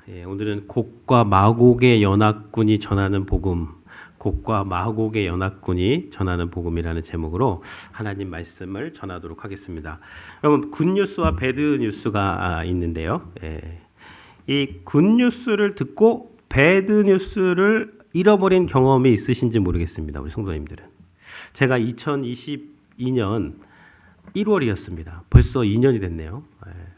오늘은 곡과 마곡의 연합군이 전하는 복음, 곡과 마곡의 연합군이 전하는 복음이라는 제목으로 하나님 말씀을 전하도록 하겠습니다. 여러분, 굿뉴스와 배드뉴스가 있는데요. 이 굿뉴스를 듣고 배드뉴스를 잃어버린 경험이 있으신지 모르겠습니다. 우리 성도님들은. 제가 2022년 1월이었습니다. 벌써 2년이 됐네요.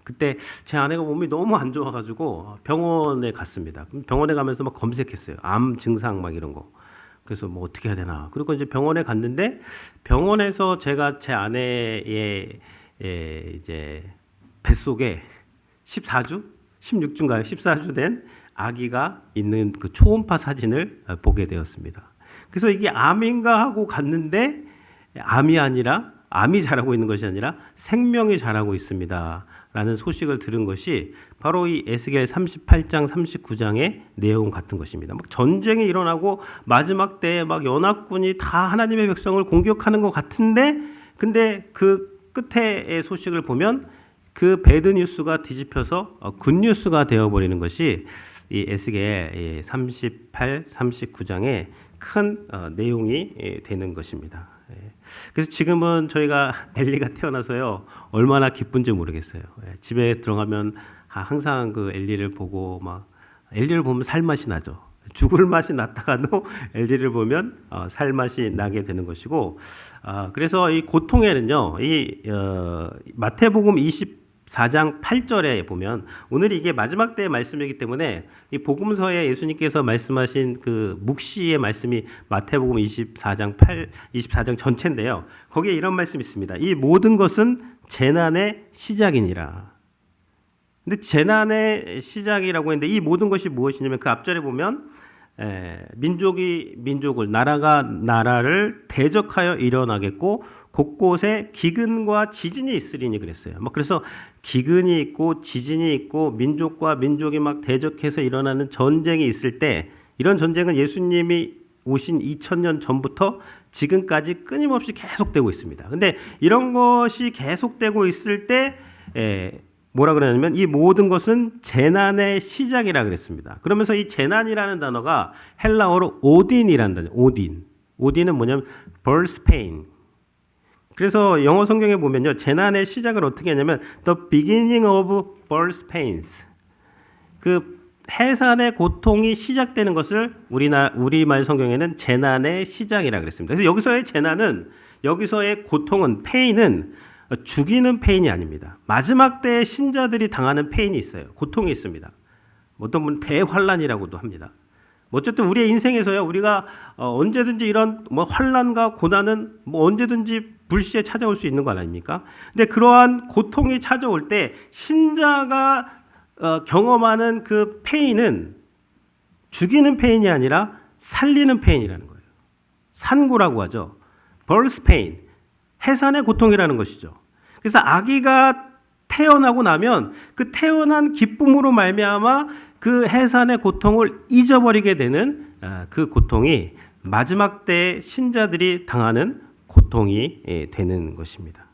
그때 제 아내가 몸이 너무 안 좋아가지고 병원에 갔습니다. 병원에 가면서 막 검색했어요. 암 증상 막 이런 거. 그래서 뭐 어떻게 해야 되나. 그리고 이제 병원에 갔는데 병원에서 제가 제 아내의 이제 뱃속에 14주, 16주인가요? 14주 된 아기가 있는 그 초음파 사진을 보게 되었습니다. 그래서 이게 암인가 하고 갔는데 암이 자라고 있는 것이 아니라 생명이 자라고 있습니다. 라는 소식을 들은 것이 바로 이 에스겔 38장 39장의 내용 같은 것입니다. 막 전쟁이 일어나고 마지막 때에 막 연합군이 다 하나님의 백성을 공격하는 것 같은데, 근데 그 끝에의 소식을 보면 그 배드 뉴스가 뒤집혀서 굿뉴스가 되어버리는 것이 이 에스겔 38, 39장의 큰 내용이 되는 것입니다. 그래서 지금은 저희가 엘리가 태어나서요 얼마나 기쁜지 모르겠어요. 집에 들어가면 항상 그 엘리를 보고 막 엘리를 보면 살맛이 나죠. 죽을 맛이 났다가도 엘리를 보면 살맛이 나게 되는 것이고, 그래서 이 고통에는요 이 마태복음 24장 8절에 보면, 오늘 이게 마지막 때의 말씀이기 때문에 이 복음서에 예수님께서 말씀하신 그 묵시의 말씀이 마태복음 24장 전체인데요. 거기에 이런 말씀이 있습니다. 이 모든 것은 재난의 시작이니라. 근데 재난의 시작이라고 했는데 이 모든 것이 무엇이냐면 그 앞절에 보면 민족이 민족을, 나라가 나라를 대적하여 일어나겠고 곳곳에 기근과 지진이 있으리니 그랬어요. 그래서 기근이 있고 지진이 있고 민족과 민족이 막 대적해서 일어나는 전쟁이 있을 때, 이런 전쟁은 예수님이 오신 2000년 전부터 지금까지 끊임없이 계속되고 있습니다. 근데 이런 것이 계속되고 있을 때 뭐라 그러냐면 이 모든 것은 재난의 시작이라 그랬습니다. 그러면서 이 재난이라는 단어가 헬라어로 오딘이라는 단어. 오딘은 뭐냐면 birth pain. 그래서 영어 성경에 보면요, 재난의 시작을 어떻게 하냐면 the beginning of birth pains. 그 해산의 고통이 시작되는 것을 우리말 성경에는 재난의 시작이라 그랬습니다. 그래서 여기서의 재난은, 여기서의 고통은, 페인은 죽이는 페인이 아닙니다. 마지막 때의 신자들이 당하는 페인이 있어요. 고통이 있습니다. 어떤 분은 대환란이라고도 합니다. 어쨌든 우리의 인생에서요, 우리가 언제든지 이런 환란과 고난은 언제든지 불시에 찾아올 수 있는 거 아닙니까? 근데 그러한 고통이 찾아올 때 신자가 경험하는 그 페인은 죽이는 페인이 아니라 살리는 페인이라는 거예요. 산고라고 하죠. birth pain, 해산의 고통이라는 것이죠. 그래서 아기가 태어나고 나면 그 태어난 기쁨으로 말미암아 그 해산의 고통을 잊어버리게 되는 그 고통이 마지막 때 신자들이 당하는 고통이 되는 것입니다.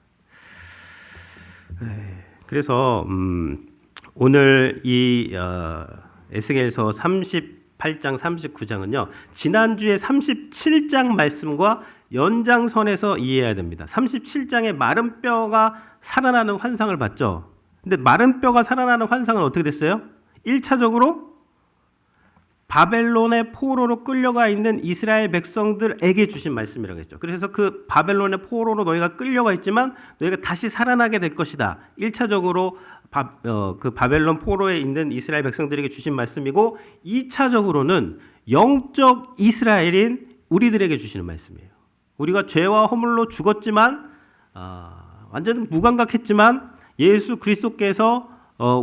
그래서 오늘 이 에스겔서 38장 39장은요 지난주에 37장 말씀과 연장선에서 이해해야 됩니다. 37장에 마른 뼈가 살아나는 환상을 봤죠. 근데 마른 뼈가 살아나는 환상은 어떻게 됐어요? 1차적으로 바벨론의 포로로 끌려가 있는 이스라엘 백성들에게 주신 말씀이라고 했죠. 그래서 그 바벨론의 포로로 너희가 끌려가 있지만 너희가 다시 살아나게 될 것이다. 1차적으로 그 바벨론 포로에 있는 이스라엘 백성들에게 주신 말씀이고, 2차적으로는 영적 이스라엘인 우리들에게 주시는 말씀이에요. 우리가 죄와 허물로 죽었지만 완전 무감각했지만 예수 그리스도께서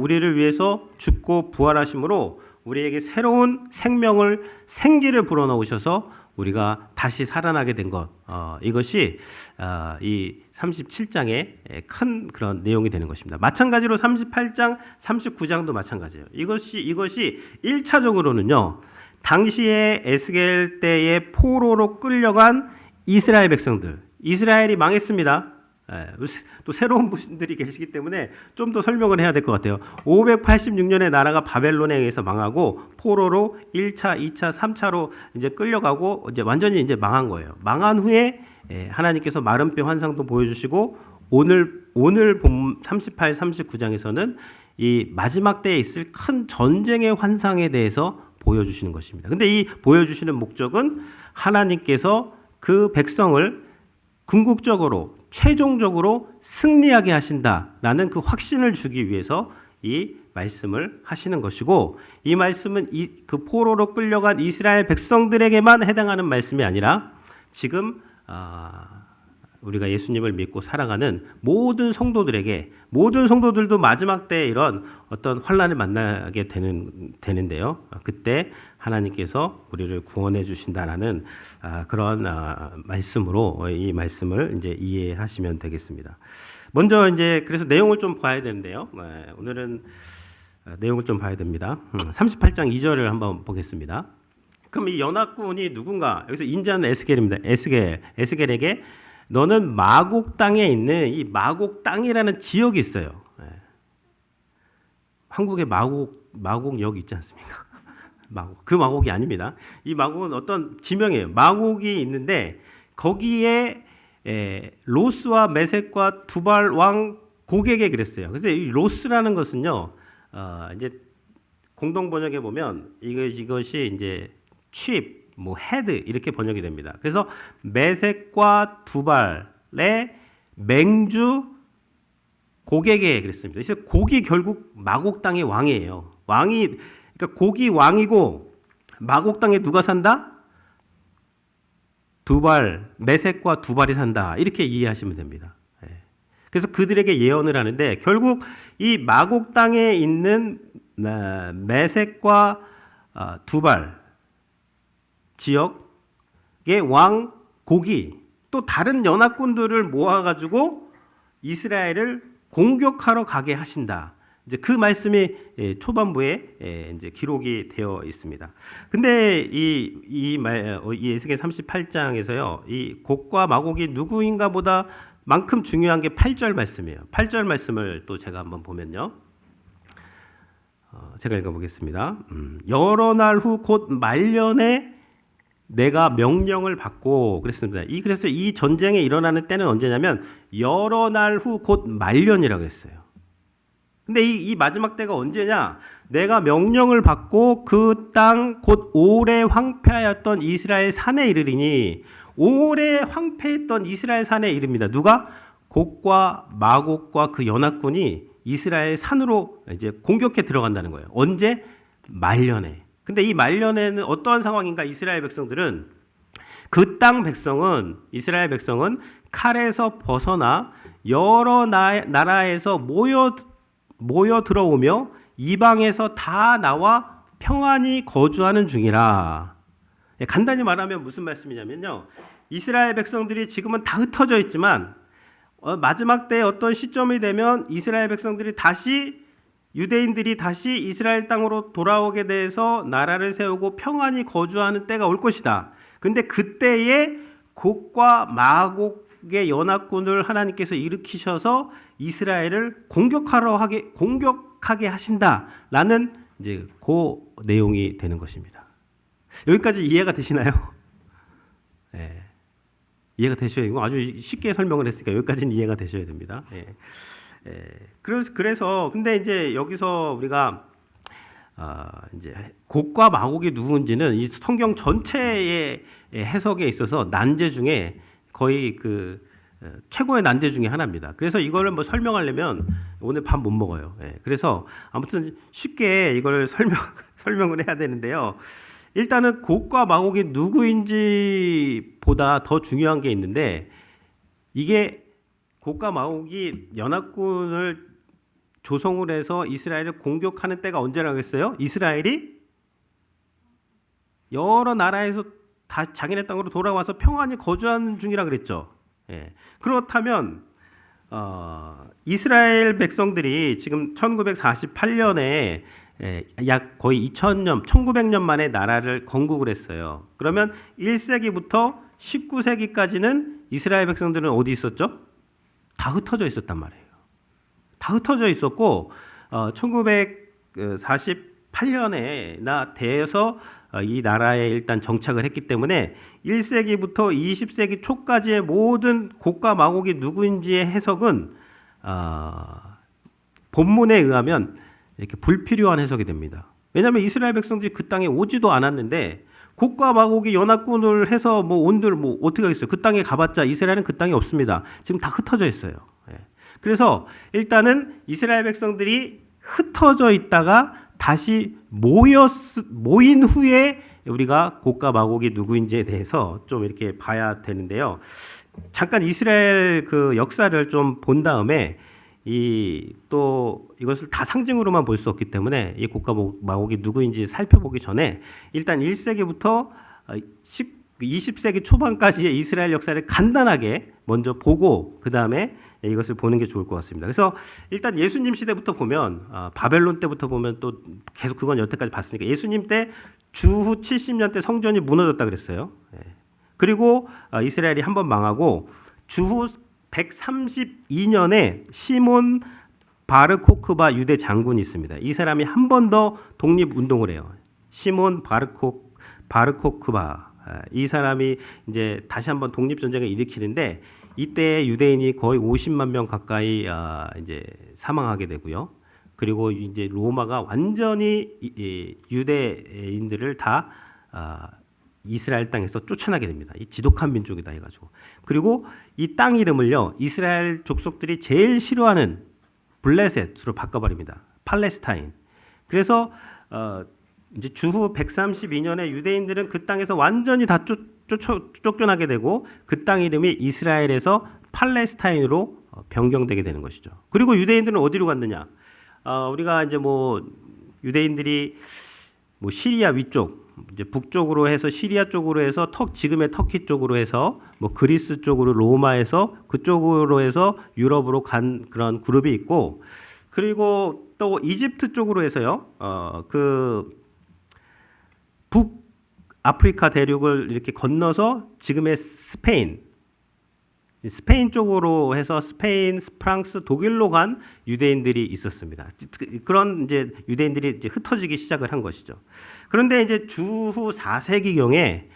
우리를 위해서 죽고 부활하심으로 우리에게 새로운 생기를 불어넣으셔서 우리가 다시 살아나게 된 것, 이것이 이 37장의 큰 그런 내용이 되는 것입니다. 마찬가지로 38장, 39장도 마찬가지예요. 이것이 1차적으로는요, 당시에 에스겔 때의 포로로 끌려간 이스라엘 백성들, 이스라엘이 망했습니다. 또 새로운 분들이 계시기 때문에 좀 더 설명을 해야 될 것 같아요. 586년에 나라가 바벨론에 의해서 망하고 포로로 1차, 2차, 3차로 이제 끌려가고 이제 완전히 이제 망한 거예요. 망한 후에 하나님께서 마름뼈 환상도 보여주시고 오늘 본 38, 39장에서는 이 마지막 때에 있을 큰 전쟁의 환상에 대해서 보여주시는 것입니다. 근데 이 보여주시는 목적은 하나님께서 그 백성을 궁극적으로 최종적으로 승리하게 하신다라는 그 확신을 주기 위해서 이 말씀을 하시는 것이고, 이 말씀은 그 포로로 끌려간 이스라엘 백성들에게만 해당하는 말씀이 아니라 지금 우리가 예수님을 믿고 살아가는 모든 성도들에게, 모든 성도들도 마지막 때에 이런 어떤 환난을 만나게 되는데요. 그때 하나님께서 우리를 구원해 주신다라는 그런 말씀으로 이 말씀을 이제 이해하시면 되겠습니다. 먼저 이제 그래서 내용을 좀 봐야 되는데요. 오늘은 내용을 좀 봐야 됩니다. 38장 2절을 한번 보겠습니다. 그럼 이 연합군이 누군가? 여기서 인자는 에스겔입니다. 에스겔에게 너는 마곡 땅에 있는 이 마곡 땅이라는 지역이 있어요. 한국에 마곡역 있지 않습니까? 그 마곡이 아닙니다. 이 마곡은 어떤 지명이에요. 마곡이 있는데 거기에 로스와 메섹과 두발 왕 고객에 그랬어요. 그래서 이 로스라는 것은요, 이제 공동 번역에 보면 이것이 이제 칩, 헤드 이렇게 번역이 됩니다. 그래서 메섹과 두발의 맹주 고객에 그랬습니다. 그래서 곡이 결국 마곡 땅의 왕이에요. 그러니까 곡이 왕이고 마곡 땅에 누가 산다? 메섹과 두발이 산다. 이렇게 이해하시면 됩니다. 그래서 그들에게 예언을 하는데 결국 이 마곡 땅에 있는 메섹과 두발 지역의 왕 곡이 또 다른 연합군들을 모아가지고 이스라엘을 공격하러 가게 하신다. 이제 그 말씀이 초반부에 이제 기록이 되어 있습니다. 근데 이 에스겔 38장에서요, 이 곡과 마곡이 누구인가 보다 만큼 중요한 게 8절 말씀이에요. 8절 말씀을 또 제가 한번 보면요. 제가 읽어보겠습니다. 여러 날 후 곧 말년에 내가 명령을 받고 그랬습니다. 그래서 이 전쟁이 일어나는 때는 언제냐면 여러 날 후 곧 말년이라고 했어요. 근데 이 마지막 때가 언제냐? 내가 명령을 받고 그 땅 곧 오래 황폐하였던 이스라엘 산에 이르리니, 오래 황폐했던 이스라엘 산에 이릅니다. 누가? 곡과 마곡과 그 연합군이 이스라엘 산으로 이제 공격해 들어간다는 거예요. 언제? 말년에. 근데 이 말년에는 어떠한 상황인가? 이스라엘 백성들은, 그 땅 백성은, 이스라엘 백성은 칼에서 벗어나 여러 나라에서 모여 들어오며 이방에서 다 나와 평안히 거주하는 중이라. 간단히 말하면 무슨 말씀이냐면요, 이스라엘 백성들이 지금은 다 흩어져 있지만 마지막 때 어떤 시점이 되면 이스라엘 백성들이 유대인들이 다시 이스라엘 땅으로 돌아오게 돼서 나라를 세우고 평안히 거주하는 때가 올 것이다. 근데 그때에 곡과 마곡의 연합군을 하나님께서 일으키셔서 이스라엘을 공격하게 하신다라는 이제 그 내용이 되는 것입니다. 여기까지 이해가 되시나요? 네. 이해가 되셔야 되고, 아주 쉽게 설명을 했으니까 여기까지는 이해가 되셔야 됩니다. 그래서 근데 이제 여기서 우리가 이제 곡과 마곡이 누군지는 이 성경 전체의 해석에 있어서 난제 중에 거의 최고의 난제 중에 하나입니다. 그래서 이거를 뭐 설명하려면 오늘 밥 못 먹어요. 그래서 아무튼 쉽게 이걸 설명을 해야 되는데요. 일단은 곡과 마곡이 누구인지 보다 더 중요한 게 있는데, 이게 곡과 마곡이 연합군을 조성을 해서 이스라엘을 공격하는 때가 언제라고 했어요? 이스라엘이 여러 나라에서 다 자기네 땅으로 돌아와서 평안히 거주하는 중이라 그랬죠. 그렇다면 이스라엘 백성들이 지금 1948년에 약 거의 1900년 만에 나라를 건국을 했어요. 그러면 1세기부터 19세기까지는 이스라엘 백성들은 어디 있었죠? 다 흩어져 있었단 말이에요. 다 흩어져 있었고 1948년에나 돼서 이 나라에 일단 정착을 했기 때문에 1세기부터 20세기 초까지의 모든 곡과 마곡이 누구인지의 해석은 본문에 의하면 이렇게 불필요한 해석이 됩니다. 왜냐하면 이스라엘 백성들이 그 땅에 오지도 않았는데 곡과 마곡이 연합군을 해서 뭐 온들 뭐 어떻게 하겠어요? 그 땅에 가봤자 이스라엘은 그 땅에 없습니다. 지금 다 흩어져 있어요. 그래서 일단은 이스라엘 백성들이 흩어져 있다가 다시 모인 후에 우리가 곡과 마곡이 누구인지에 대해서 좀 이렇게 봐야 되는데요. 잠깐 이스라엘 그 역사를 좀 본 다음에 또 이것을 다 상징으로만 볼 수 없기 때문에 이 곡과 마곡이 누구인지 살펴보기 전에 일단 1세기부터 20세기 초반까지의 이스라엘 역사를 간단하게 먼저 보고 그 다음에 이것을 보는 게 좋을 것 같습니다. 그래서 일단 예수님 시대부터 보면 바벨론 때부터 보면 또 계속 그건 여태까지 봤으니까 예수님 때 주후 70년 때 성전이 무너졌다 그랬어요. 그리고 이스라엘이 한번 망하고 주후 132년에 시몬 바르코크바 유대 장군이 있습니다. 이 사람이 한 번 더 독립 운동을 해요. 시몬 바르코크바 이 사람이 이제 다시 한번 독립 전쟁을 일으키는데 이때 유대인이 거의 50만 명 가까이 이제 사망하게 되고요. 그리고 이제 로마가 완전히 유대인들을 다 이스라엘 땅에서 쫓아나게 됩니다. 이 지독한 민족이다 해가지고. 그리고 이 땅 이름을요 이스라엘 족속들이 제일 싫어하는 블레셋으로 바꿔버립니다. 팔레스타인. 그래서 이제 주후 132년에 유대인들은 그 땅에서 완전히 다 쫓겨나게 되고 그 땅 이름이 이스라엘에서 팔레스타인으로 변경되게 되는 것이죠. 그리고 유대인들은 어디로 갔느냐? 우리가 이제 뭐 유대인들이 뭐 시리아 위쪽 이제 북쪽으로 해서 시리아 쪽으로 해서 지금의 터키 쪽으로 해서 뭐 그리스 쪽으로 로마에서 그쪽으로 해서 유럽으로 간 그런 그룹이 있고 그리고 또 이집트 쪽으로 해서요. 그 북아프리카 대륙을 이렇게 건너서 지금의 스페인 쪽으로 해서 스페인, 프랑스, 독일로 간 유대인들이 있었습니다. 그런 이제 유대인들이 이제 흩어지기 시작을 한 것이죠. 그런데 이제 주후 4세기경에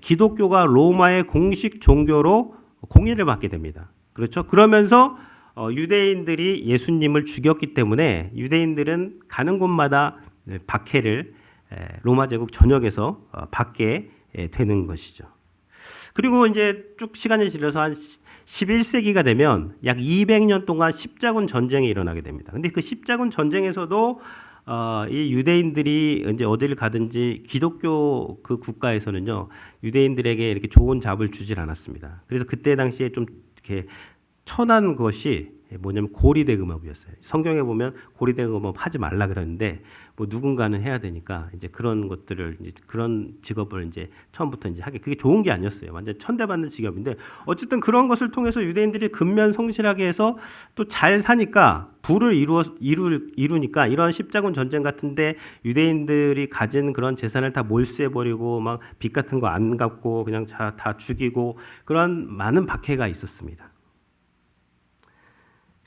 기독교가 로마의 공식 종교로 공인을 받게 됩니다. 그렇죠? 그러면서 유대인들이 예수님을 죽였기 때문에 유대인들은 가는 곳마다 박해를 로마 제국 전역에서 받게 되는 것이죠. 그리고 이제 쭉 시간이 지나서 한 11세기가 되면 약 200년 동안 십자군 전쟁이 일어나게 됩니다. 근데 그 십자군 전쟁에서도 이 유대인들이 이제 어디를 가든지 기독교 그 국가에서는요 유대인들에게 이렇게 좋은 잡을 주질 않았습니다. 그래서 그때 당시에 좀 이렇게 천한 것이 뭐냐면 고리대금업이었어요. 성경에 보면 고리대금업 하지 말라 그러는데 뭐 누군가는 해야 되니까 이제 그런 것들을 이제 그런 직업을 이제 처음부터 이제 하게 그게 좋은 게 아니었어요. 완전 천대받는 직업인데 어쨌든 그런 것을 통해서 유대인들이 근면성실하게 해서 또 잘 사니까 부를 이루니까 이런 십자군 전쟁 같은데 유대인들이 가진 그런 재산을 다 몰수해 버리고 막 빚 같은 거 안 갚고 그냥 다 죽이고 그런 많은 박해가 있었습니다.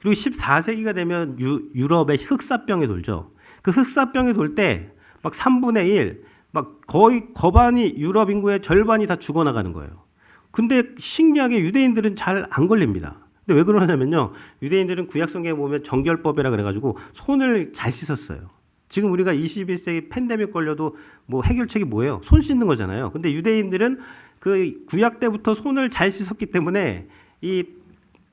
그리고 14세기가 되면 유럽에 흑사병이 돌죠. 그 흑사병이 돌 때 막 3분의 1, 막 거의 거반이 유럽 인구의 절반이 다 죽어나가는 거예요. 근데 신기하게 유대인들은 잘 안 걸립니다. 근데 왜 그러냐면요. 유대인들은 구약성경에 보면 정결법이라 그래가지고 손을 잘 씻었어요. 지금 우리가 21세기 팬데믹 걸려도 뭐 해결책이 뭐예요? 손 씻는 거잖아요. 근데 유대인들은 그 구약 때부터 손을 잘 씻었기 때문에 이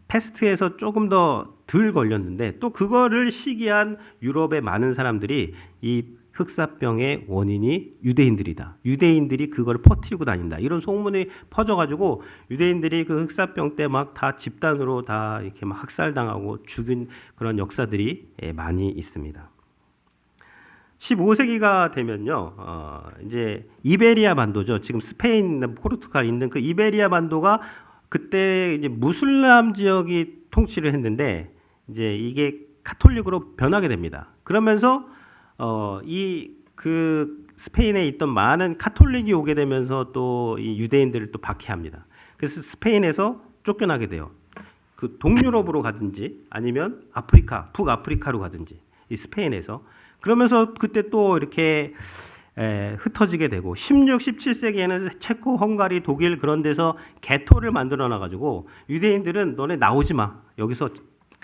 패스트에서 조금 더 덜 걸렸는데 또 그거를 시기한 유럽의 많은 사람들이 이 흑사병의 원인이 유대인들이다. 유대인들이 그걸 퍼뜨리고 다닌다. 이런 소문이 퍼져가지고 유대인들이 그 흑사병 때 막 다 집단으로 다 이렇게 막 학살당하고 죽인 그런 역사들이 많이 있습니다. 15세기가 되면요, 이제 이베리아 반도죠. 지금 스페인, 포르투갈 있는 그 이베리아 반도가 그때 이제 무슬람 지역이 통치를 했는데 이제 이게 카톨릭으로 변하게 됩니다. 그러면서 이 그 스페인에 있던 많은 카톨릭이 오게 되면서 또 이 유대인들을 또 박해합니다. 그래서 스페인에서 쫓겨나게 돼요. 그 동유럽으로 가든지 아니면 아프리카, 북아프리카로 가든지 이 스페인에서 그러면서 그때 또 이렇게 흩어지게 되고 16, 17세기에는 체코, 헝가리, 독일 그런 데서 개토를 만들어 놔 가지고 유대인들은 너네 나오지 마. 여기서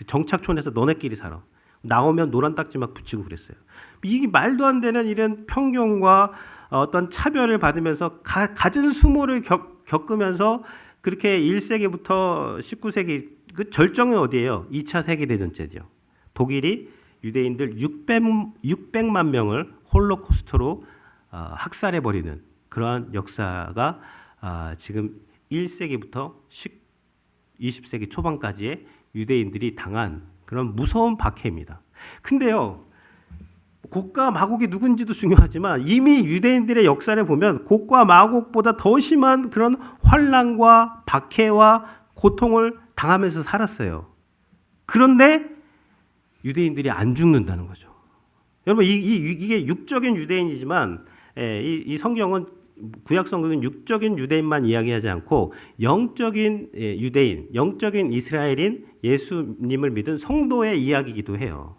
정착촌에서 너네끼리 살아. 나오면 노란 딱지 막 붙이고 그랬어요. 이게 말도 안 되는 이런 편견과 어떤 차별을 받으면서 갖은 수모를 겪으면서 그렇게 1세기부터 19세기 그 절정은 어디예요? 2차 세계대전 때죠. 독일이 유대인들 600만 명을 홀로코스트로 학살해버리는 그러한 역사가 지금 1세기부터 20세기 초반까지의 유대인들이 당한 그런 무서운 박해입니다. 근데요, 곡과 마곡이 누군지도 중요하지만 이미 유대인들의 역사를 보면 곡과 마곡보다 더 심한 그런 환난과 박해와 고통을 당하면서 살았어요. 그런데 유대인들이 안 죽는다는 거죠. 여러분 이게 육적인 유대인이지만 이 성경은 구약 성경은 육적인 유대인만 이야기하지 않고 영적인 유대인, 영적인 이스라엘인 예수님을 믿은 성도의 이야기이기도 해요.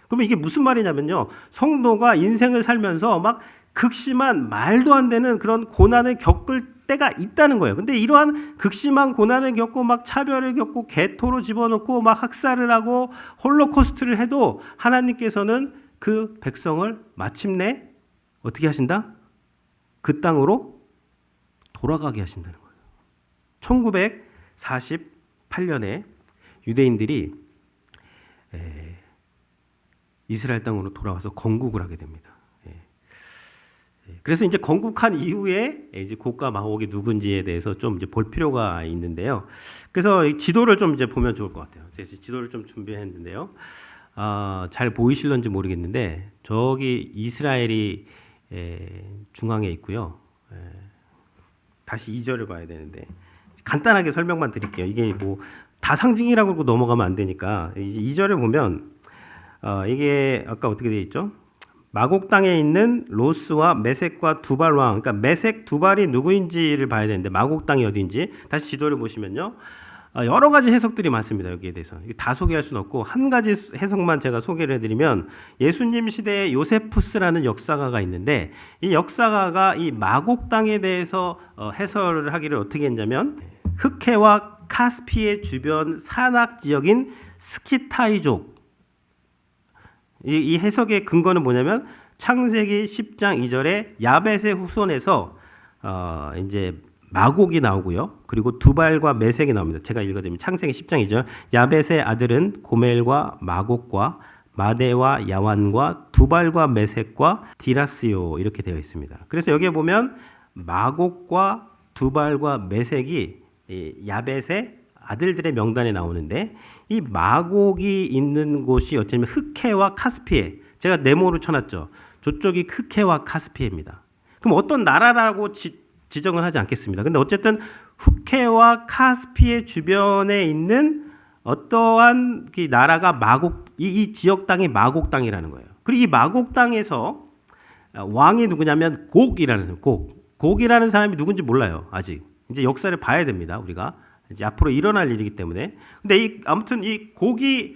그러면 이게 무슨 말이냐면요. 성도가 인생을 살면서 막 극심한 말도 안 되는 그런 고난을 겪을 때가 있다는 거예요. 근데 이러한 극심한 고난을 겪고 막 차별을 겪고 개토로 집어넣고 막 학살을 하고 홀로코스트를 해도 하나님께서는 그 백성을 마침내 어떻게 하신다? 그 땅으로 돌아가게 하신다는 거예요. 1948년에 유대인들이 이스라엘 땅으로 돌아와서 건국을 하게 됩니다. 그래서 이제 건국한 이후에 이제 곡과 마곡이 누군지에 대해서 좀 이제 볼 필요가 있는데요. 그래서 이 지도를 좀 이제 보면 좋을 것 같아요. 제가 지도를 좀 준비했는데요. 잘 보이실런지 모르겠는데 저기 이스라엘이 중앙에 있고요. 다시 2절을 봐야 되는데 간단하게 설명만 드릴게요. 이게 뭐 다 상징이라고 그러고 넘어가면 안 되니까 2절을 보면 이게 아까 어떻게 되어 있죠? 마곡 땅에 있는 로스와 메섹과 두발 왕, 그러니까 메섹 두발이 누구인지를 봐야 되는데 마곡 땅이 어디인지 다시 지도를 보시면요. 여러 가지 해석들이 많습니다. 여기에 대해서 다 소개할 수는 없고 한 가지 해석만 제가 소개를 해드리면 예수님 시대에 요세푸스라는 역사가가 있는데 이 역사가가 이 마곡 땅에 대해서 해설을 하기를 어떻게 했냐면 흑해와 카스피의 주변 산악 지역인 스키타이족 이 해석의 근거는 뭐냐면 창세기 10장 2절에 야벳의 후손에서 이제 마곡이 나오고요. 그리고 두발과 메섹이 나옵니다. 제가 읽어드리면 창세기 10장 2절 야벳의 아들은 고멜과 마곡과 마대와 야완과 두발과 메섹과 디라스요 이렇게 되어 있습니다. 그래서 여기에 보면 마곡과 두발과 메섹이 야벳의 아들들의 명단에 나오는데 이 마곡이 있는 곳이 어쩌면 흑해와 카스피해 제가 네모로 쳐놨죠. 저쪽이 흑해와 카스피해입니다. 그럼 어떤 나라라고 지정은 하지 않겠습니다. 근데 어쨌든 흑해와 카스피해 주변에 있는 어떠한 그 나라가 마곡 이 지역 땅이 마곡 땅이라는 거예요. 그리고 이 마곡 땅에서 왕이 누구냐면 곡이라는 곡이라는 사람이 누군지 몰라요. 아직 이제 역사를 봐야 됩니다. 우리가 이제 앞으로 일어날 일이기 때문에. 근데 아무튼 이 곡이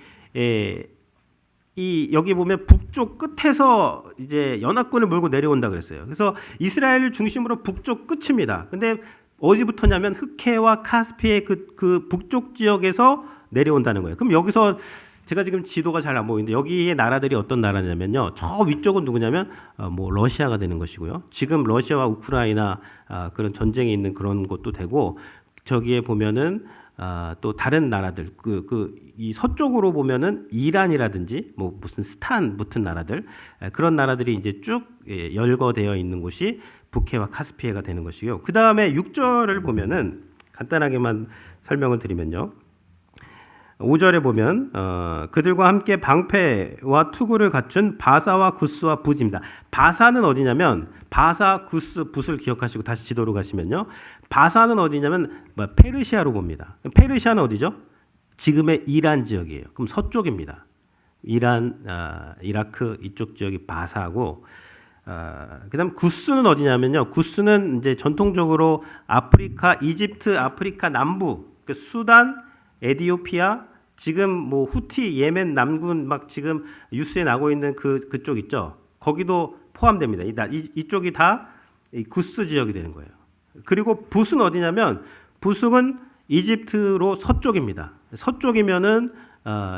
여기 보면 북쪽 끝에서 이제 연합군을 몰고 내려온다 그랬어요. 그래서 이스라엘을 중심으로 북쪽 끝입니다. 근데 어디부터냐면 흑해와 카스피의 그 북쪽 지역에서 내려온다는 거예요. 그럼 여기서 제가 지금 지도가 잘 안 보이는데 여기의 나라들이 어떤 나라냐면요. 저 위쪽은 누구냐면 뭐 러시아가 되는 것이고요. 지금 러시아와 우크라이나 그런 전쟁이 있는 그런 곳도 되고 저기에 보면은 또 다른 나라들 이 서쪽으로 보면은 이란이라든지 뭐 무슨 스탄 붙은 나라들 그런 나라들이 이제 쭉 열거되어 있는 곳이 북해와 카스피해가 되는 것이고요. 그 다음에 6절을 보면은 간단하게만 설명을 드리면요. 5절에 보면 그들과 함께 방패와 투구를 갖춘 바사와 구스와 붓입니다. 바사는 어디냐면 바사, 구스, 붓을 기억하시고 다시 지도로 가시면요. 바사는 어디냐면 페르시아로 봅니다. 페르시아는 어디죠? 지금의 이란 지역이에요. 그럼 서쪽입니다. 이란, 이라크 이쪽 지역이 바사고 그다음 구스는 어디냐면요. 구스는 이제 전통적으로 아프리카, 이집트, 아프리카 남부, 수단, 에디오피아, 지금 뭐 후티 예멘 남군 막 지금 뉴스에 나고 있는 그쪽 있죠. 거기도 포함됩니다. 이쪽이 다 구스 지역이 되는 거예요. 그리고 붓은 어디냐면 붓은 이집트로 서쪽입니다. 서쪽이면은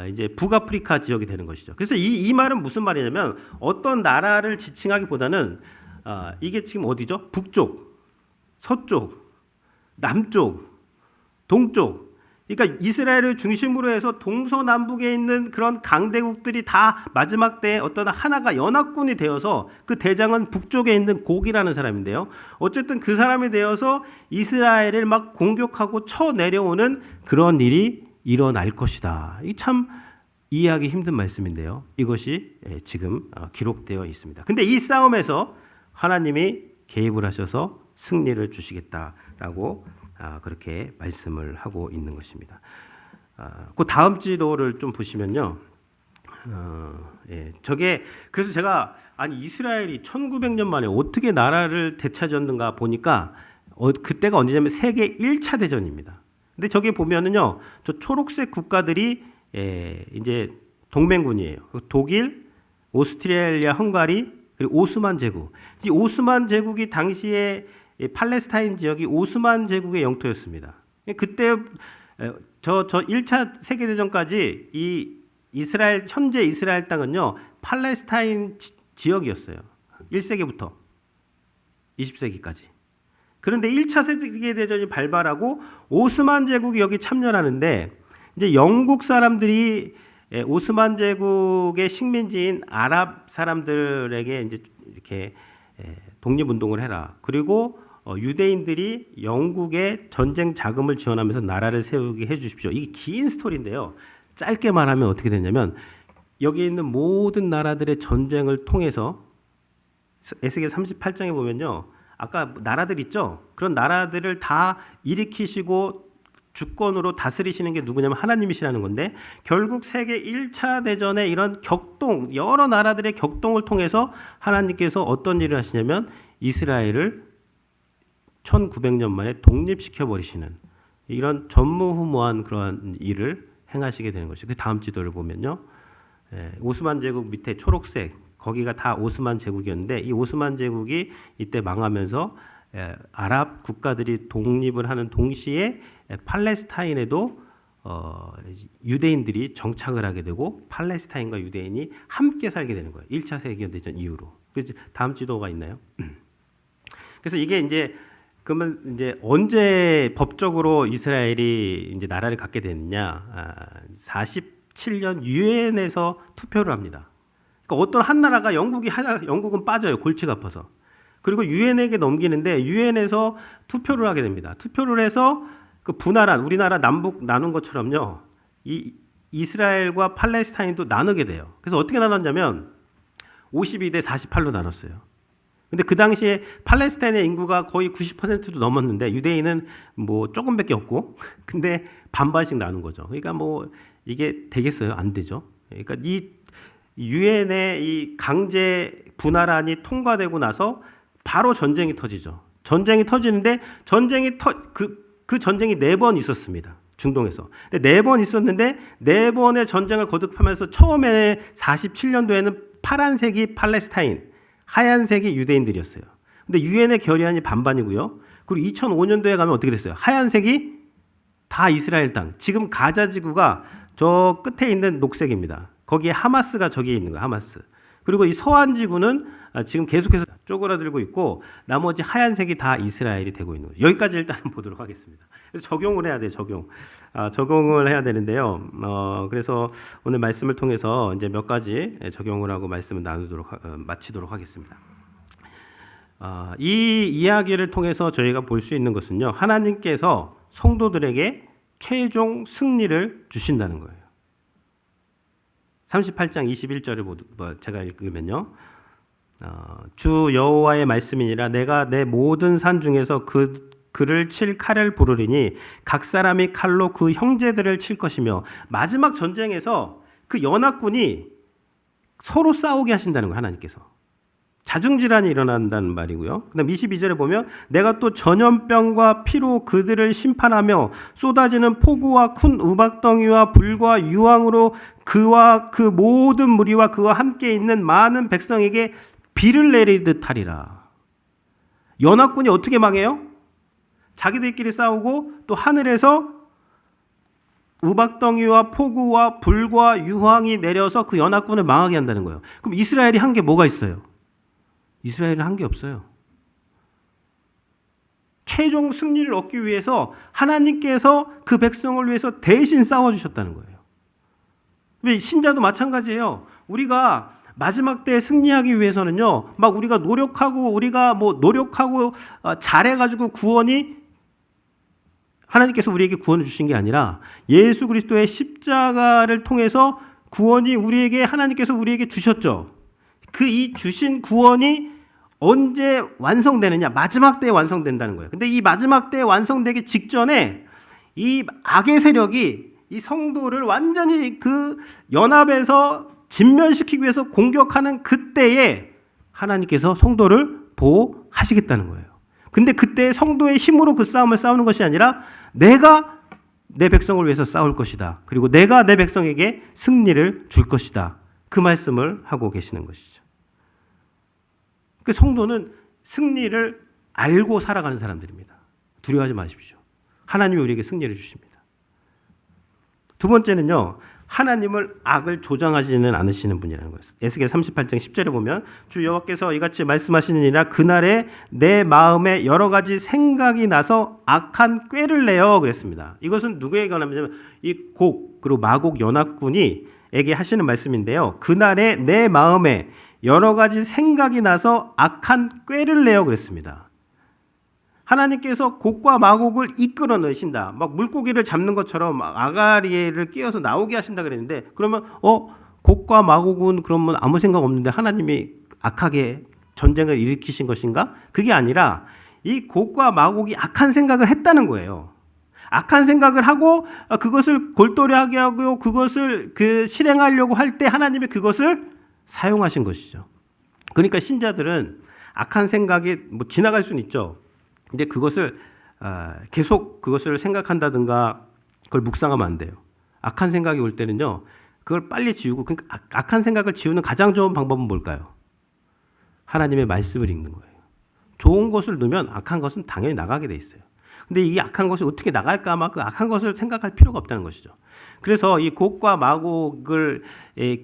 이제 북아프리카 지역이 되는 것이죠. 그래서 이 말은 무슨 말이냐면 어떤 나라를 지칭하기보다는 이게 지금 어디죠? 북쪽, 서쪽, 남쪽, 동쪽. 그러니까 이스라엘을 중심으로 해서 동서남북에 있는 그런 강대국들이 다 마지막 때에 어떤 하나가 연합군이 되어서 그 대장은 북쪽에 있는 곡이라는 사람인데요. 어쨌든 그 사람이 되어서 이스라엘을 막 공격하고 쳐 내려오는 그런 일이 일어날 것이다. 이 참 이해하기 힘든 말씀인데요. 이것이 지금 기록되어 있습니다. 근데 이 싸움에서 하나님이 개입을 하셔서 승리를 주시겠다라고 그렇게 말씀을 하고 있는 것입니다. 그 다음 지도를 좀 보시면요. 저게 그래서 제가 이스라엘이 1900년 만에 어떻게 나라를 되찾았는가 보니까 그때가 언제냐면 세계 1차 대전입니다. 근데 저기 보면은요, 저 초록색 국가들이 이제 동맹군이에요. 독일, 오스트레일리아, 헝가리, 그리고 오스만 제국. 이 오스만 제국이 당시에 팔레스타인 지역이 오스만 제국의 영토였습니다. 그때 저 1차 세계대전까지 이 이스라엘 현재 이스라엘 땅은요 팔레스타인 지역이었어요. 1세기부터 20세기까지. 그런데 1차 세계대전이 발발하고 오스만 제국이 여기 참여하는데 이제 영국 사람들이 오스만 제국의 식민지인 아랍 사람들에게 이제 이렇게 독립운동을 해라. 그리고 유대인들이 영국의 전쟁 자금을 지원하면서 나라를 세우게 해주십시오. 이게 긴 스토리인데요. 짧게 말하면 어떻게 되냐면 여기 있는 모든 나라들의 전쟁을 통해서 에스겔 38장에 보면요. 아까 나라들 있죠. 그런 나라들을 다 일으키시고 주권으로 다스리시는 게 누구냐면 하나님이시라는 건데 결국 세계 1차 대전의 이런 격동, 여러 나라들의 격동을 통해서 하나님께서 어떤 일을 하시냐면 이스라엘을 1900년 만에 독립시켜 버리시는 이런 전무후무한 그러한 일을 행하시게 되는 것이죠. 그 다음 지도를 보면요. 오스만 제국 밑에 초록색 거기가 다 오스만 제국이었는데 이 오스만 제국이 이때 망하면서 아랍 국가들이 독립을 하는 동시에 팔레스타인에도 유대인들이 정착을 하게 되고 팔레스타인과 유대인이 함께 살게 되는 거예요. 1차 세계대전 이후로. 그래서 다음 지도가 있나요? 그래서 이게 이제 그러면 이제 언제 법적으로 이스라엘이 이제 나라를 갖게 됐느냐? 47년 유엔에서 투표를 합니다. 그러니까 어떤 한 나라가 영국은 빠져요. 골치가 아파서. 그리고 유엔에게 넘기는데 유엔에서 투표를 하게 됩니다. 투표를 해서 그 분할한 우리나라 남북 나눈 것처럼요. 이 이스라엘과 팔레스타인도 나누게 돼요. 그래서 어떻게 나눴냐면 52대 48로 나눴어요. 근데 그 당시에 팔레스타인의 인구가 거의 90%도 넘었는데 유대인은 뭐 조금밖에 없고 근데 반반씩 나눈 거죠. 그러니까 뭐 이게 되겠어요? 안 되죠. 그러니까 이 유엔의 이 강제 분할안이 통과되고 나서 바로 전쟁이 터지죠. 전쟁이 터지는데 그 전쟁이 4번 있었습니다. 중동에서. 4번 있었는데 4번의 전쟁을 거듭하면서 처음에 47년도에는 파란색이 팔레스타인, 하얀색이 유대인들이었어요. 근데 유엔의 결의안이 반반이고요. 그리고 2005년도에 가면 어떻게 됐어요? 하얀색이 다 이스라엘 땅. 지금 가자 지구가 저 끝에 있는 녹색입니다. 거기에 하마스가 저기에 있는 거예요. 하마스. 그리고 이 서한 지구는 지금 계속해서 쪼그라들고 있고 나머지 하얀색이 다 이스라엘이 되고 있는 거죠. 여기까지 일단 보도록 하겠습니다. 그래서 적용을 해야 돼요. 적용을 해야 되는데요. 그래서 오늘 말씀을 통해서 이제 몇 가지 적용을 하고 말씀을 마치도록 하겠습니다. 이 이야기를 통해서 저희가 볼 수 있는 것은요. 하나님께서 성도들에게 최종 승리를 주신다는 거예요. 38장 21절을 제가 읽으면요. 주 여호와의 말씀이니라 내가 내 모든 산 중에서 그를 칠 칼을 부르리니 각 사람이 칼로 그 형제들을 칠 것이며 마지막 전쟁에서 그 연합군이 서로 싸우게 하신다는 거예요. 하나님께서. 자중질환이 일어난다는 말이고요. 그다음 22절에 보면 내가 또 전염병과 피로 그들을 심판하며 쏟아지는 폭우와 큰 우박덩이와 불과 유황으로 그와 그 모든 무리와 그와 함께 있는 많은 백성에게 비를 내리듯 하리라. 연합군이 어떻게 망해요? 자기들끼리 싸우고 또 하늘에서 우박덩이와 폭우와 불과 유황이 내려서 그 연합군을 망하게 한다는 거예요. 그럼 이스라엘이 한 게 뭐가 있어요? 이스라엘은 한 게 없어요. 최종 승리를 얻기 위해서 하나님께서 그 백성을 위해서 대신 싸워주셨다는 거예요. 신자도 마찬가지예요. 우리가 마지막 때에 승리하기 위해서는요, 막 우리가 노력하고 잘해가지고 구원이 하나님께서 우리에게 구원을 주신 게 아니라 예수 그리스도의 십자가를 통해서 구원이 하나님께서 우리에게 주셨죠. 이 주신 구원이 언제 완성되느냐? 마지막 때에 완성된다는 거예요. 근데 이 마지막 때에 완성되기 직전에 이 악의 세력이 이 성도를 완전히 그 연합에서 진멸시키기 위해서 공격하는 그때에 하나님께서 성도를 보호하시겠다는 거예요. 근데 그때 성도의 힘으로 그 싸움을 싸우는 것이 아니라 내가 내 백성을 위해서 싸울 것이다. 그리고 내가 내 백성에게 승리를 줄 것이다. 그 말씀을 하고 계시는 것이죠. 그 성도는 승리를 알고 살아가는 사람들입니다. 두려워하지 마십시오. 하나님이 우리에게 승리를 주십니다. 두 번째는요, 하나님을 악을 조장하지는 않으시는 분이라는 거예요. 에스겔 38장 10절에 보면 주 여호와께서 이같이 말씀하시느니라 그날에 내 마음에 여러 가지 생각이 나서 악한 꾀를 내어 그랬습니다. 이것은 누구에게 관하냐면 이 곡 그리고 마곡 연합군이 에게 하시는 말씀인데요. 그날에 내 마음에 여러 가지 생각이 나서 악한 꾀를 내어 그랬습니다. 하나님께서 곡과 마곡을 이끌어 내신다. 막 물고기를 잡는 것처럼 아가리를 끼워서 나오게 하신다 그랬는데, 그러면 곡과 마곡은 그러면 아무 생각 없는데 하나님이 악하게 전쟁을 일으키신 것인가? 그게 아니라 이 곡과 마곡이 악한 생각을 했다는 거예요. 악한 생각을 하고 그것을 골똘히하게 하고 그것을 실행하려고 할 때 하나님이 그것을 사용하신 것이죠. 그러니까 신자들은 악한 생각이 지나갈 수는 있죠. 근데 그것을 계속 그것을 생각한다든가 그걸 묵상하면 안 돼요. 악한 생각이 올 때는요, 그걸 빨리 지우고, 그러니까 악한 생각을 지우는 가장 좋은 방법은 뭘까요? 하나님의 말씀을 읽는 거예요. 좋은 것을 넣으면 악한 것은 당연히 나가게 돼 있어요. 근데 이 악한 것이 어떻게 나갈까 막 그 악한 것을 생각할 필요가 없다는 것이죠. 그래서 이 곡과 마곡을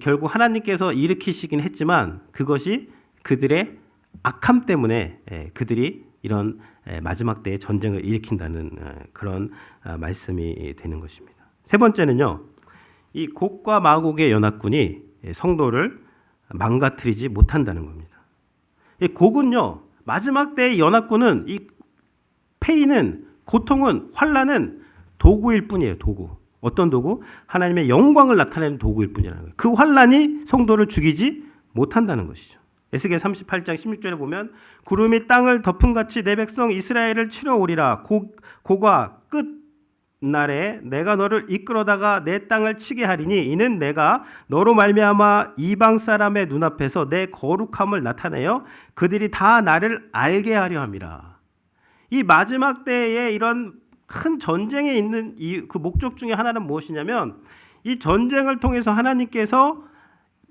결국 하나님께서 일으키시긴 했지만 그것이 그들의 악함 때문에 그들이 이런 마지막 때에 전쟁을 일으킨다는 그런 말씀이 되는 것입니다. 세 번째는요, 이 곡과 마곡의 연합군이 성도를 망가뜨리지 못한다는 겁니다. 이 곡은요, 마지막 때의 연합군은 이 페인은 고통은 환난은 도구일 뿐이에요. 도구. 어떤 도구? 하나님의 영광을 나타내는 도구일 뿐이라는 거예요. 그 환난이 성도를 죽이지 못한다는 것이죠. 에스겔 38장 16절에 보면 구름이 땅을 덮음같이 내 백성 이스라엘을 치러오리라. 고가 끝날에 내가 너를 이끌어다가 내 땅을 치게 하리니 이는 내가 너로 말미암아 이방 사람의 눈앞에서 내 거룩함을 나타내어 그들이 다 나를 알게 하려 함이라. 이 마지막 때에 이런 큰 전쟁에 있는 그 목적 중에 하나는 무엇이냐면 이 전쟁을 통해서 하나님께서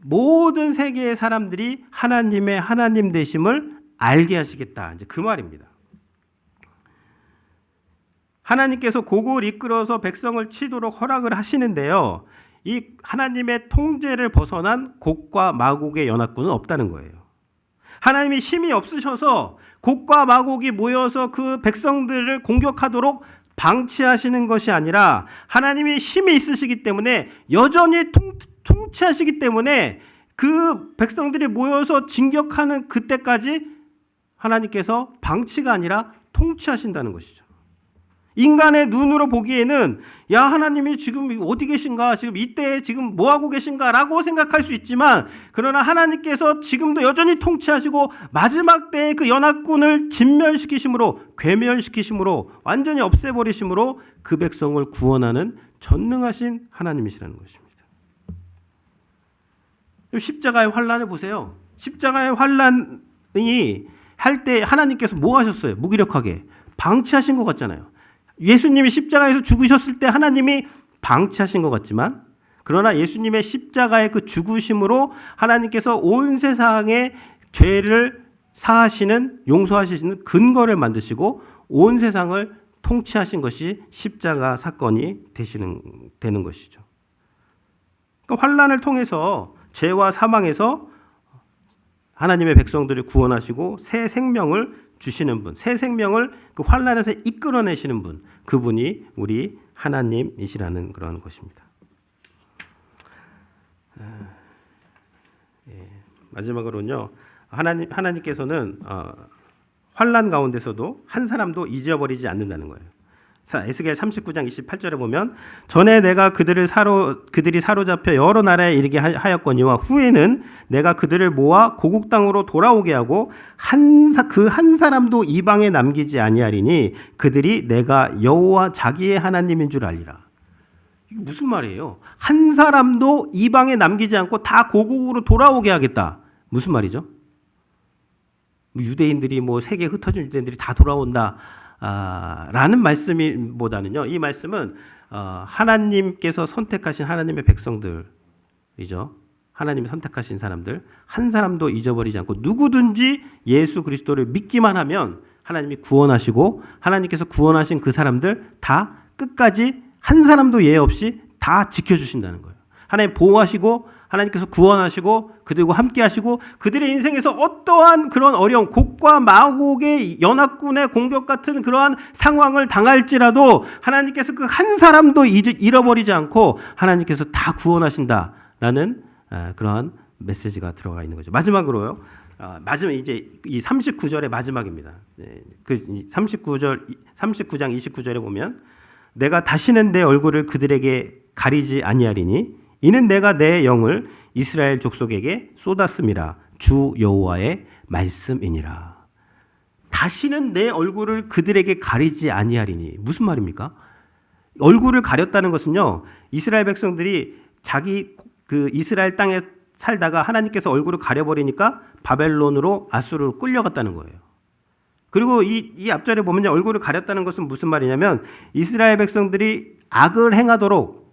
모든 세계의 사람들이 하나님의 하나님 되심을 알게 하시겠다. 이제 그 말입니다. 하나님께서 곡을 이끌어서 백성을 치도록 허락을 하시는데요. 이 하나님의 통제를 벗어난 곡과 마곡의 연합군은 없다는 거예요. 하나님이 힘이 없으셔서 곡과 마곡이 모여서 그 백성들을 공격하도록 방치하시는 것이 아니라 하나님이 힘이 있으시기 때문에 여전히 통치하시기 때문에 그 백성들이 모여서 진격하는 그때까지 하나님께서 방치가 아니라 통치하신다는 것이죠. 인간의 눈으로 보기에는 야 하나님이 지금 어디 계신가, 지금 이때 지금 뭐 하고 계신가라고 생각할 수 있지만, 그러나 하나님께서 지금도 여전히 통치하시고 마지막 때에 그 연합군을 진멸시키심으로, 괴멸시키심으로, 완전히 없애버리심으로 그 백성을 구원하는 전능하신 하나님이시라는 것입니다. 십자가의 환란을 보세요. 십자가의 환란 할 때 하나님께서 뭐 하셨어요? 무기력하게 방치하신 것 같잖아요. 예수님이 십자가에서 죽으셨을 때 하나님이 방치하신 것 같지만, 그러나 예수님의 십자가의 그 죽으심으로 하나님께서 온 세상의 죄를 사하시는, 용서하시는 근거를 만드시고 온 세상을 통치하신 것이 십자가 사건이 되는 것이죠. 그러니까 환난을 통해서 죄와 사망에서 하나님의 백성들을 구원하시고 새 생명을 주시는 분, 새 생명을 그 환난에서 이끌어내시는 분, 그분이 우리 하나님이시라는 그런 것입니다. 마지막으로는요, 하나님께서는 환난 가운데서도 한 사람도 잊어버리지 않는다는 거예요. 에스겔 39장 28절에 보면, 전에 내가 그들이 사로잡혀 여러 나라에 이르게 하였거니와 후에는 내가 그들을 모아 고국 땅으로 돌아오게 하고 그 한 사람도 이방에 남기지 아니하리니 그들이 내가 여호와 자기의 하나님인 줄 알리라. 이게 무슨 말이에요? 한 사람도 이방에 남기지 않고 다 고국으로 돌아오게 하겠다. 무슨 말이죠? 유대인들이 세계에 흩어진 유대인들이 다 돌아온다. 라는 말씀보다는요, 이 말씀은 하나님께서 선택하신 하나님의 백성들이죠. 하나님이 선택하신 사람들, 한 사람도 잊어버리지 않고 누구든지 예수 그리스도를 믿기만 하면 하나님이 구원하시고, 하나님께서 구원하신 그 사람들 다 끝까지 한 사람도 예외 없이 다 지켜주신다는 거예요. 하나님 보호하시고, 하나님께서 구원하시고 그들과 함께 하시고, 그들의 인생에서 어떠한 그런 어려움, 곡과 마곡의 연합군의 공격 같은 그러한 상황을 당할지라도 하나님께서 그 한 사람도 잃어버리지 않고 하나님께서 다 구원하신다라는 그러한 메시지가 들어가 있는 거죠. 마지막으로요, 마지막 이제 이 39절의 마지막입니다. 그 39장 29절에 보면, 내가 다시는 내 얼굴을 그들에게 가리지 아니하리니 이는 내가 내 영을 이스라엘 족속에게 쏟았음이라, 주 여호와의 말씀이니라. 다시는 내 얼굴을 그들에게 가리지 아니하리니, 무슨 말입니까? 얼굴을 가렸다는 것은요, 이스라엘 백성들이 자기 그 이스라엘 땅에 살다가 하나님께서 얼굴을 가려버리니까 바벨론으로 아수르로 끌려갔다는 거예요. 그리고 이 앞절에 보면 얼굴을 가렸다는 것은 무슨 말이냐면, 이스라엘 백성들이 악을 행하도록,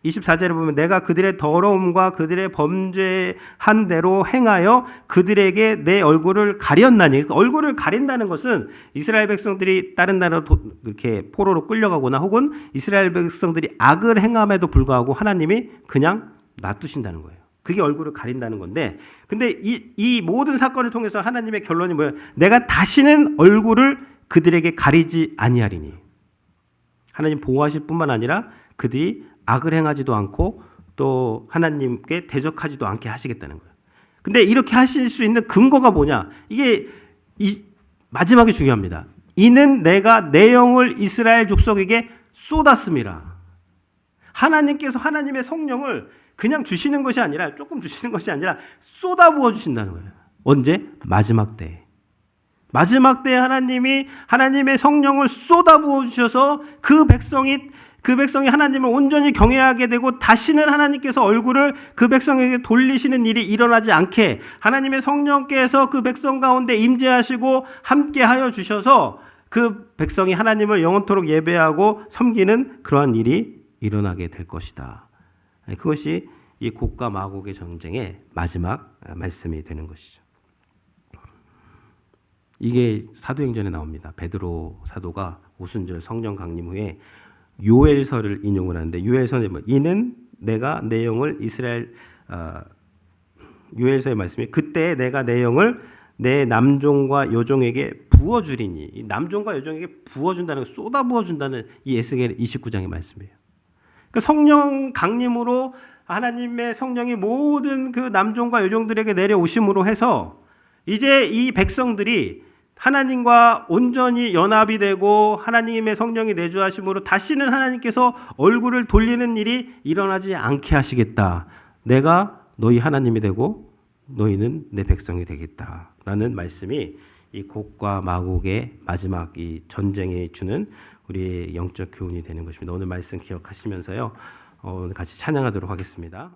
24절에 보면 내가 그들의 더러움과 그들의 범죄한 대로 행하여 그들에게 내 얼굴을 가렸나니, 얼굴을 가린다는 것은 이스라엘 백성들이 다른 나라로 이렇게 포로로 끌려가거나 혹은 이스라엘 백성들이 악을 행함에도 불구하고 하나님이 그냥 놔두신다는 거예요. 그게 얼굴을 가린다는 건데, 근데 이 모든 사건을 통해서 하나님의 결론이 뭐예요? 내가 다시는 얼굴을 그들에게 가리지 아니하리니. 하나님 보호하실 뿐만 아니라 그들이 악을 행하지도 않고 또 하나님께 대적하지도 않게 하시겠다는 거예요. 근데 이렇게 하실 수 있는 근거가 뭐냐? 이게 마지막이 중요합니다. 이는 내가 내 영을 이스라엘 족속에게 쏟았음이라. 하나님께서 하나님의 성령을 그냥 주시는 것이 아니라, 조금 주시는 것이 아니라 쏟아부어 주신다는 거예요. 언제? 마지막 때에. 마지막 때에 하나님이 하나님의 성령을 쏟아부어 주셔서 그 백성이 하나님을 온전히 경외하게 되고 다시는 하나님께서 얼굴을 그 백성에게 돌리시는 일이 일어나지 않게 하나님의 성령께서 그 백성 가운데 임재하시고 함께하여 주셔서 그 백성이 하나님을 영원토록 예배하고 섬기는 그러한 일이 일어나게 될 것이다. 그것이 이 곡과 마곡의 전쟁의 마지막 말씀이 되는 것이죠. 이게 사도행전에 나옵니다. 베드로 사도가 오순절 성령 강림 후에 요엘서를 인용을 하는데, 요엘서는 뭐, 이는 내가 내 영을 요엘서의 말씀이, 그때 내가 내 영을 내 남종과 여종에게 부어주리니, 이 남종과 여종에게 부어준다는 거, 쏟아 부어준다는 이 에스겔 29장의 말씀이에요. 그러니까 성령 강림으로 하나님의 성령이 모든 그 남종과 여종들에게 내려오심으로 해서 이제 이 백성들이 하나님과 온전히 연합이 되고 하나님의 성령이 내주하심으로 다시는 하나님께서 얼굴을 돌리는 일이 일어나지 않게 하시겠다. 내가 너희 하나님이 되고 너희는 내 백성이 되겠다라는 말씀이 이 곡과 마곡의 마지막 이 전쟁에 주는 우리의 영적 교훈이 되는 것입니다. 오늘 말씀 기억하시면서요, 오늘 같이 찬양하도록 하겠습니다.